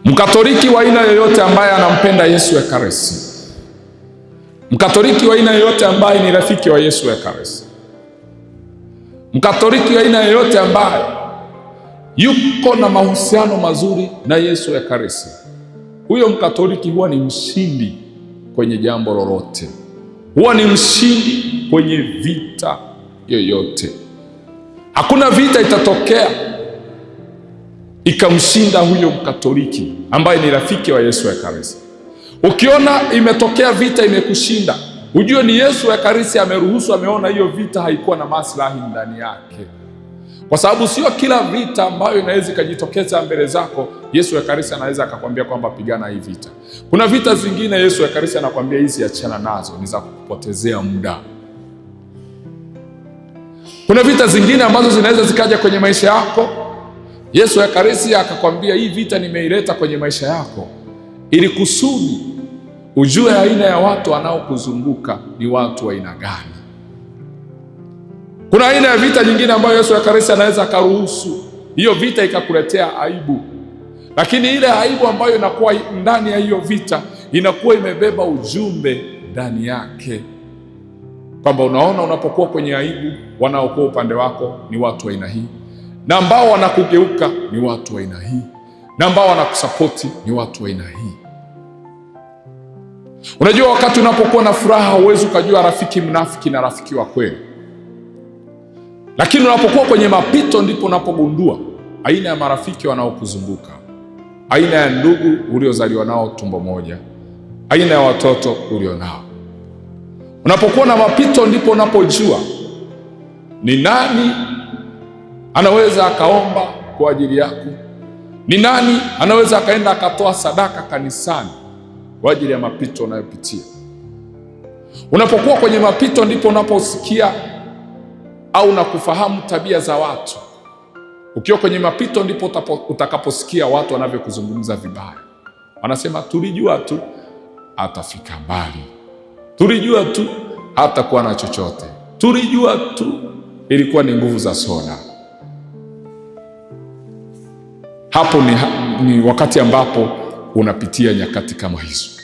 Mkatoliki wa aina yoyote ambaye anampenda Yesu Ekaristi, Mkatoliki wa aina yoyote ambaye ni rafiki wa Yesu Ekaristi, Mkatoliki wa aina yoyote ambaye yuko na mahusiano mazuri na Yesu Ekaristi, huyo Mkatoliki huwa ni mshindi kwenye jambo lolote, huwa ni mshindi kwenye vita yoyote. Hakuna vita itatokea ikamshinda huyo Mkatoliki ambaye ni rafiki wa Yesu Ekaristi. Ukiona imetokea vita imekushinda, ujue ni Yesu Ekaristi ameruhusu, ameona hiyo vita haikuwa na maslahi ndani yake. Kwa sababu sio kila vita ambayo inaweza ikajitokeza mbele zako Yesu Ekaristi anaweza akakwambia kwamba pigana hii vita. Kuna vita zingine Yesu Ekaristi anakwambia hizi achana nazo, ni za kukupotezea muda. Kuna vita zingine ambazo zinaweza zikaja kwenye maisha yako, Yesu Ekaristi akakwambia hii vita nimeileta kwenye maisha yako ili kusudi ujue aina ya watu wanaokuzunguka ni watu wa aina gani. Kuna aina ya vita nyingine ambayo Yesu Ekaristi anaweza akaruhusu hiyo vita ikakuletea aibu, lakini ile aibu ambayo inakuwa ndani ya hiyo vita inakuwa imebeba ujumbe ndani yake, kwamba unaona, unapokuwa kwenye aibu, wanaokuwa upande wako ni watu wa aina hii, na ambao wanakugeuka ni watu wa aina hii, na ambao wanakusapoti ni watu wa aina hii. Unajua, wakati unapokuwa na furaha huwezi ukajua rafiki mnafiki na rafiki wa kweli, lakini unapokuwa kwenye mapito ndipo unapogundua aina ya marafiki wanaokuzunguka, aina ya ndugu uliozaliwa nao tumbo moja, aina ya watoto ulionao. Unapokuwa na mapito ndipo unapojua ni nani anaweza akaomba kwa ajili yako, ni nani anaweza akaenda akatoa sadaka kanisani kwa ajili ya mapito unayopitia. Unapokuwa kwenye mapito ndipo unaposikia au na kufahamu tabia za watu. Ukiwa kwenye mapito ndipo utakaposikia watu wanavyokuzungumza vibaya. Wanasema tulijua tu atafika mbali, tulijua tu hatakuwa na chochote, tulijua tu ilikuwa ni nguvu za soda. Hapo ni wakati ambapo unapitia nyakati kama hizo.